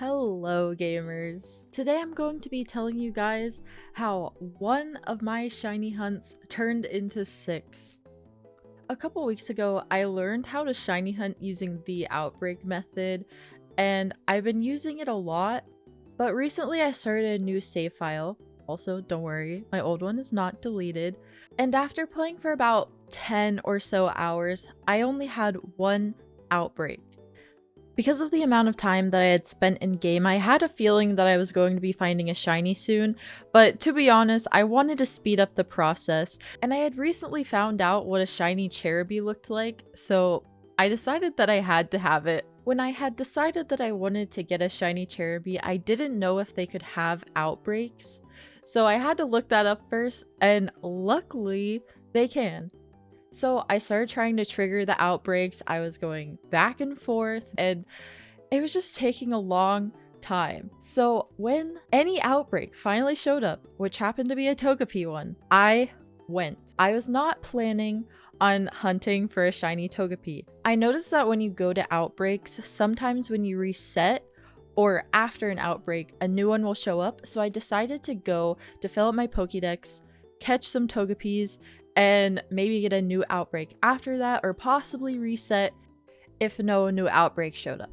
Hello gamers! Today I'm going to be telling you guys how one of my shiny hunts turned into 6. A couple weeks ago I learned how to shiny hunt using the outbreak method and I've been using it a lot, but recently I started a new save file. Also, don't worry, my old one is not deleted. And after playing for about 10 or so hours, I only had one outbreak. Because of the amount of time that I had spent in game, I had a feeling that I was going to be finding a shiny soon, but to be honest, I wanted to speed up the process, and I had recently found out what a shiny Cherubi looked like, so I decided that I had to have it. When I had decided that I wanted to get a shiny Cherubi, I didn't know if they could have outbreaks, so I had to look that up first, and luckily, they can. So I started trying to trigger the outbreaks. I was going back and forth and it was just taking a long time. So when any outbreak finally showed up, which happened to be a Togepi one, I went. I was not planning on hunting for a shiny Togepi. I noticed that when you go to outbreaks, sometimes when you reset or after an outbreak, a new one will show up. So I decided to go to fill up my Pokédex, catch some Togepis, and maybe get a new outbreak after that, or possibly reset if no new outbreak showed up.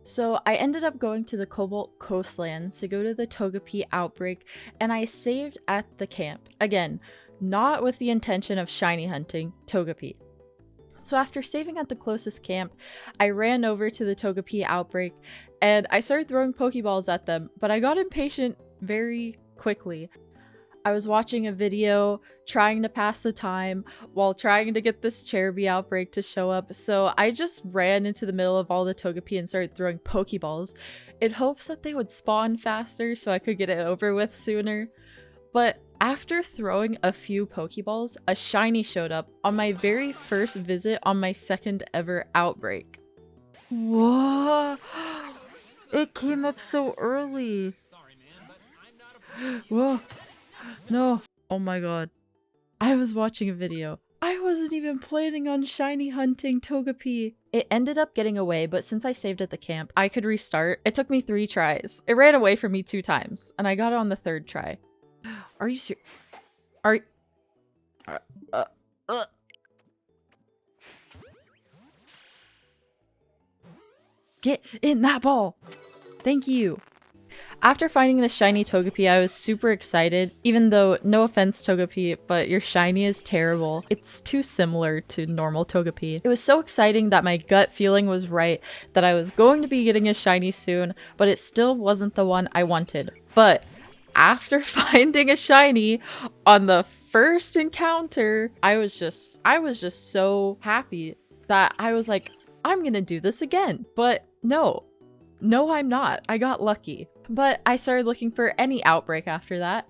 So I ended up going to the Cobalt Coastlands to go to the Togepi outbreak, and I saved at the camp. Again, not with the intention of shiny hunting Togepi. So after saving at the closest camp, I ran over to the Togepi outbreak, and I started throwing Pokeballs at them, but I got impatient very quickly. I was watching a video, trying to pass the time, while trying to get this Cherubi outbreak to show up, so I just ran into the middle of all the Togepi and started throwing Pokeballs in hopes that they would spawn faster so I could get it over with sooner. But after throwing a few Pokeballs, a shiny showed up on my very first visit on my second ever outbreak. Whoa! It came up so early! Whoa! No. Oh my god. I was watching a video. I wasn't even planning on shiny hunting Togepi. It ended up getting away, but since I saved at the camp, I could restart. It took me 3 tries. It ran away from me 2 times, and I got it on the 3rd try. Are you serious? Are you- Get in that ball! Thank you! After finding the shiny Togepi, I was super excited, even though, no offense Togepi, but your shiny is terrible. It's too similar to normal Togepi. It was so exciting that my gut feeling was right, that I was going to be getting a shiny soon, but it still wasn't the one I wanted. But after finding a shiny on the first encounter, I was just so happy that I was like, I'm gonna do this again. But no, I'm not. I got lucky. But I started looking for any outbreak after that.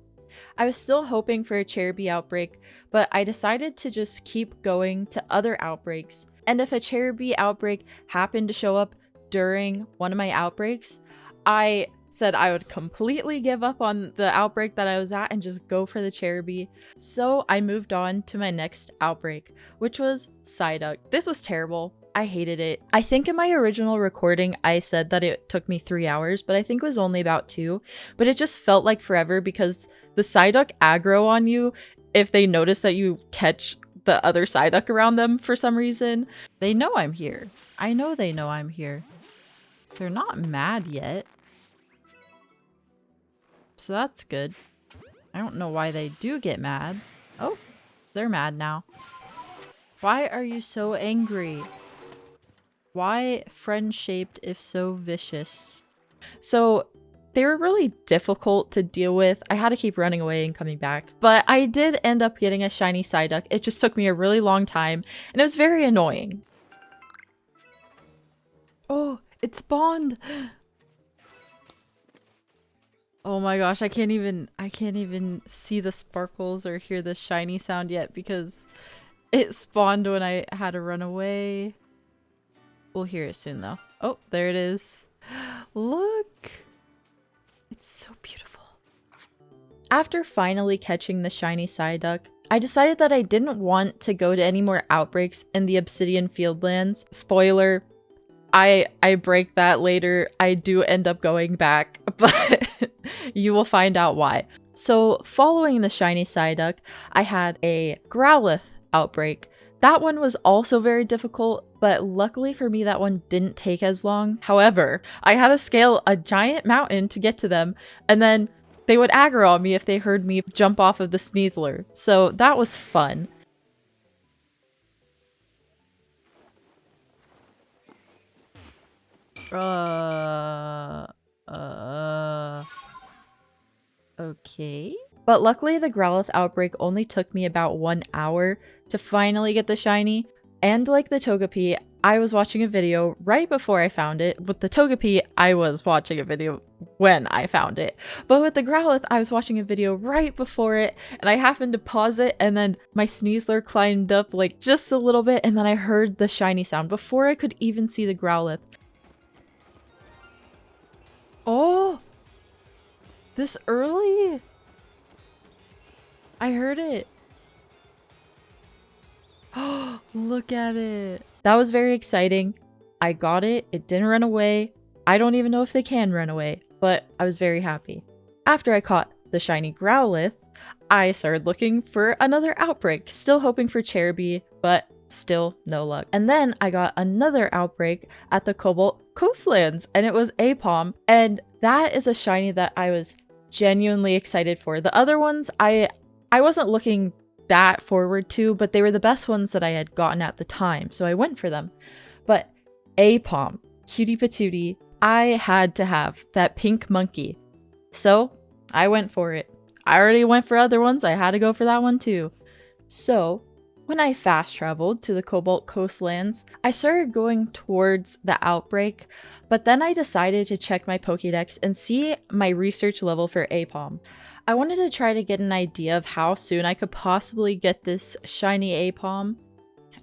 I was still hoping for a Cherubi outbreak, but I decided to just keep going to other outbreaks. And if a Cherubi outbreak happened to show up during one of my outbreaks, I said I would completely give up on the outbreak that I was at and just go for the Cherubi. So I moved on to my next outbreak, which was Psyduck. This was terrible. I hated it. I think in my original recording, I said that it took me 3 hours, but I think it was only about 2. But it just felt like forever because the Psyduck aggro on you if they notice that you catch the other Psyduck around them for some reason. They know I'm here. I know they know I'm here. They're not mad yet. So that's good. I don't know why they do get mad. Oh, they're mad now. Why are you so angry? Why friend-shaped if so vicious? So they were really difficult to deal with. I had to keep running away and coming back. But I did end up getting a shiny Psyduck. It just took me a really long time and it was very annoying. Oh, it spawned! Oh my gosh, I can't even see the sparkles or hear the shiny sound yet because it spawned when I had to run away. We'll hear it soon though. Oh, there it is. Look! It's so beautiful. After finally catching the shiny Psyduck, I decided that I didn't want to go to any more outbreaks in the Obsidian Fieldlands. Spoiler, I break that later. I do end up going back, but you will find out why. So following the shiny Psyduck, I had a Growlithe outbreak. That one was also very difficult, but luckily for me that one didn't take as long. However, I had to scale a giant mountain to get to them, and then they would aggro on me if they heard me jump off of the Sneasler. So that was fun. Okay. But luckily the Growlithe outbreak only took me about 1 hour to finally get the shiny. And like the Togepi, I was watching a video right before I found it. With the Togepi, I was watching a video when I found it. But with the Growlithe, I was watching a video right before it, and I happened to pause it, and then my Sneasler climbed up like just a little bit, and then I heard the shiny sound before I could even see the Growlithe. Oh! This early? I heard it. Oh, look at it. That was very exciting. I got it. It didn't run away. I don't even know if they can run away, but I was very happy. After I caught the shiny Growlithe, I started looking for another outbreak, still hoping for Cherubi, but still no luck. And then I got another outbreak at the Cobalt Coastlands, and it was Aipom, and that is a shiny that I was genuinely excited for. The other ones I wasn't looking that forward to, but they were the best ones that I had gotten at the time, so I went for them. But Aipom, cutie patootie, I had to have that pink monkey, so I went for it. I already went for other ones, I had to go for that one too. So when I fast traveled to the Cobalt Coastlands, I started going towards the outbreak, but then I decided to check my Pokédex and see my research level for Aipom. I wanted to try to get an idea of how soon I could possibly get this shiny Aipom.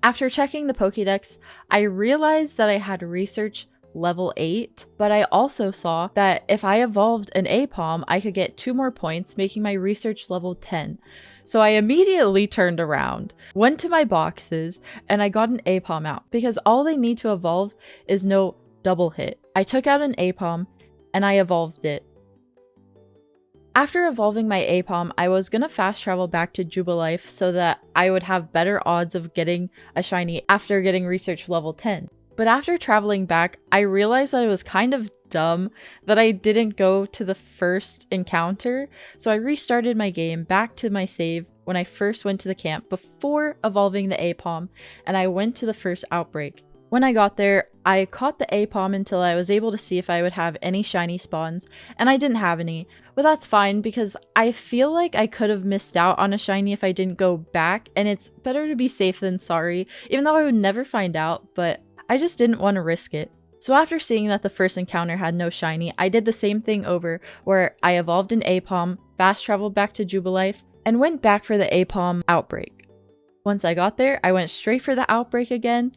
After checking the Pokédex, I realized that I had research level 8, but I also saw that if I evolved an Aipom, I could get 2 more points, making my research level 10. So I immediately turned around, went to my boxes, and I got an Aipom out, because all they need to evolve is no double hit. I took out an Aipom, and I evolved it. After evolving my Aipom, I was gonna fast travel back to Jubilife so that I would have better odds of getting a shiny after getting research level 10. But after traveling back, I realized that it was kind of dumb that I didn't go to the first encounter, so I restarted my game back to my save when I first went to the camp before evolving the Aipom, and I went to the first outbreak. When I got there, I caught the Aipom until I was able to see if I would have any shiny spawns, and I didn't have any. But that's fine because I feel like I could have missed out on a shiny if I didn't go back, and it's better to be safe than sorry, even though I would never find out, but I just didn't want to risk it. So after seeing that the first encounter had no shiny, I did the same thing over, where I evolved an Aipom, fast traveled back to Jubilife, and went back for the Aipom outbreak. Once I got there, I went straight for the outbreak again,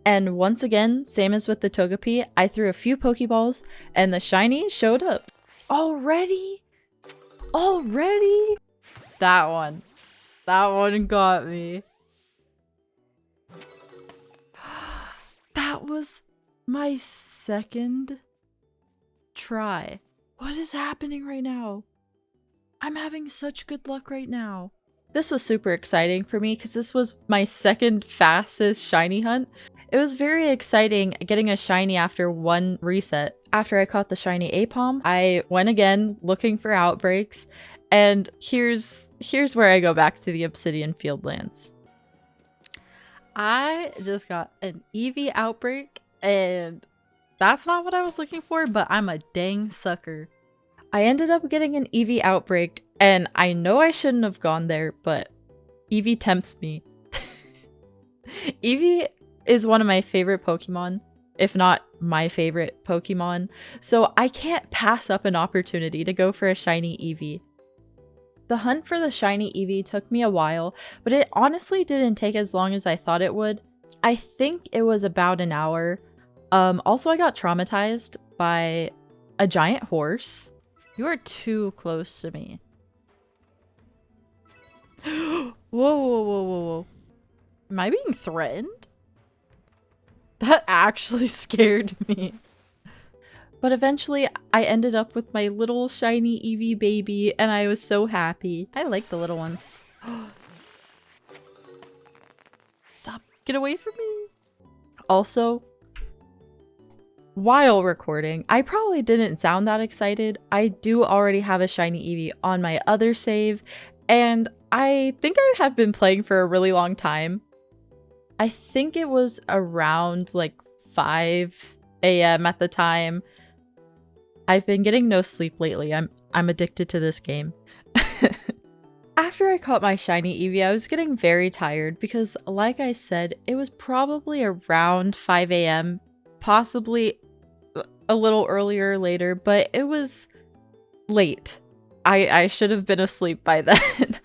and once again, same as with the Togepi, I threw a few Pokeballs, and the shiny showed up. Already? Already? That one got me. That was my second try. What is happening right now? I'm having such good luck right now. This was super exciting for me because this was my second fastest shiny hunt. It was very exciting getting a shiny after one reset. After I caught the shiny Aipom, I went again looking for outbreaks, and here's where I go back to the Obsidian Fieldlands. I just got an Eevee outbreak, and that's not what I was looking for, but I'm a dang sucker. I ended up getting an Eevee outbreak, and I know I shouldn't have gone there, but Eevee tempts me. Eevee is one of my favorite Pokemon, if not my favorite Pokemon, so I can't pass up an opportunity to go for a shiny Eevee. The hunt for the shiny Eevee took me a while, but it honestly didn't take as long as I thought it would. I think it was about an hour. Also, I got traumatized by a giant horse. You are too close to me. Whoa, whoa, whoa, whoa, whoa. Am I being threatened? That actually scared me. But eventually, I ended up with my little shiny Eevee baby, and I was so happy. I like the little ones. Stop. Get away from me. Also, while recording, I probably didn't sound that excited. I do already have a shiny Eevee on my other save, and I think I have been playing for a really long time. I think it was around like 5 a.m. at the time. I've been getting no sleep lately. I'm addicted to this game. After I caught my shiny Eevee, I was getting very tired because, like I said, it was probably around 5 a.m., possibly a little earlier or later, but it was late. I should have been asleep by then.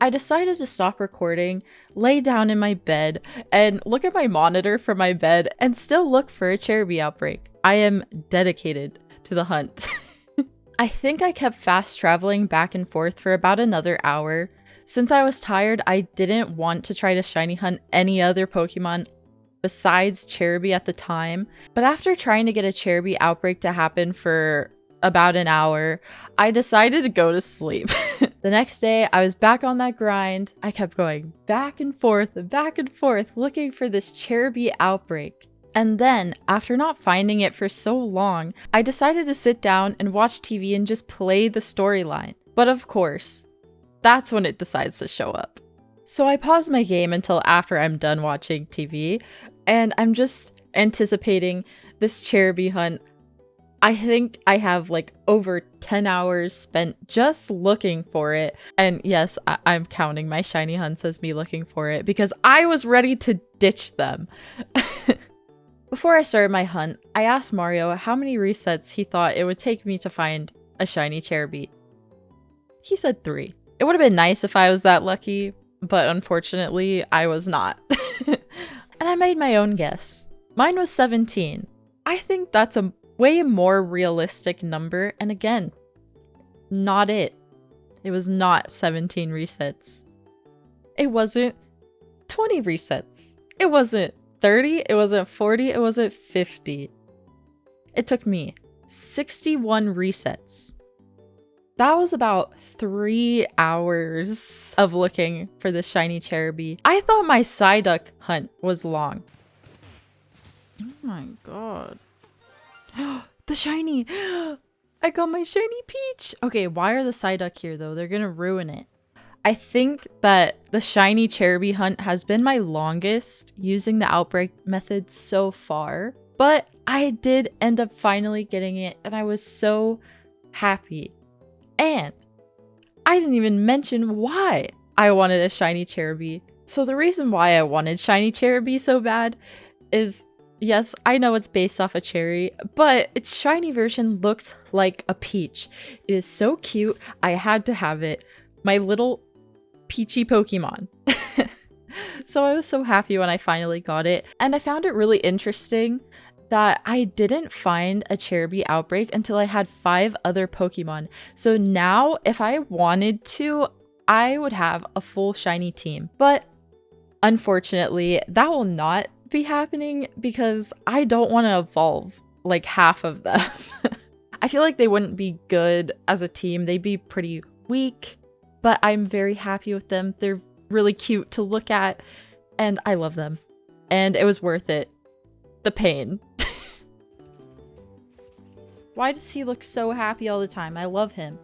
I decided to stop recording, lay down in my bed, and look at my monitor from my bed and still look for a Cherubi outbreak. I am dedicated to the hunt. I think I kept fast traveling back and forth for about another hour. Since I was tired, I didn't want to try to shiny hunt any other Pokemon besides Cherubi at the time. But after trying to get a Cherubi outbreak to happen for about an hour, I decided to go to sleep. The next day, I was back on that grind. I kept going back and forth, looking for this Cherubi outbreak. And then, after not finding it for so long, I decided to sit down and watch TV and just play the storyline. But of course, that's when it decides to show up. So I pause my game until after I'm done watching TV, and I'm just anticipating this Cherubi hunt. I think I have like over 10 hours spent just looking for it. And yes, I'm counting my shiny hunts as me looking for it because I was ready to ditch them. Before I started my hunt, I asked Mario how many resets he thought it would take me to find a shiny Cherubi. He said 3. It would have been nice if I was that lucky, but unfortunately, I was not. And I made my own guess. Mine was 17. I think that's a way more realistic number, and again, not it. It was not 17 resets. It wasn't 20 resets. It wasn't 30, it wasn't 40, it wasn't 50. It took me 61 resets. That was about 3 hours of looking for the shiny Cherubi. I thought my Psyduck hunt was long. Oh my god. The shiny! I got my shiny Peach! Okay, why are the Psyduck here though? They're gonna ruin it. I think that the shiny Cherubi hunt has been my longest using the outbreak method so far, but I did end up finally getting it and I was so happy. And I didn't even mention why I wanted a shiny Cherubi. So the reason why I wanted shiny Cherubi so bad is, yes, I know it's based off a cherry, but its shiny version looks like a peach. It is so cute, I had to have it. My little peachy Pokemon. So I was so happy when I finally got it, and I found it really interesting that I didn't find a Cherubi outbreak until I had 5 other Pokemon. So now, if I wanted to, I would have a full shiny team. But unfortunately, that will not be happening because I don't want to evolve like half of them. I feel like they wouldn't be good as a team. They'd be pretty weak. But I'm very happy with them. They're really cute to look at, and I love them. And it was worth it. The pain. Why does he look so happy all the time? I love him.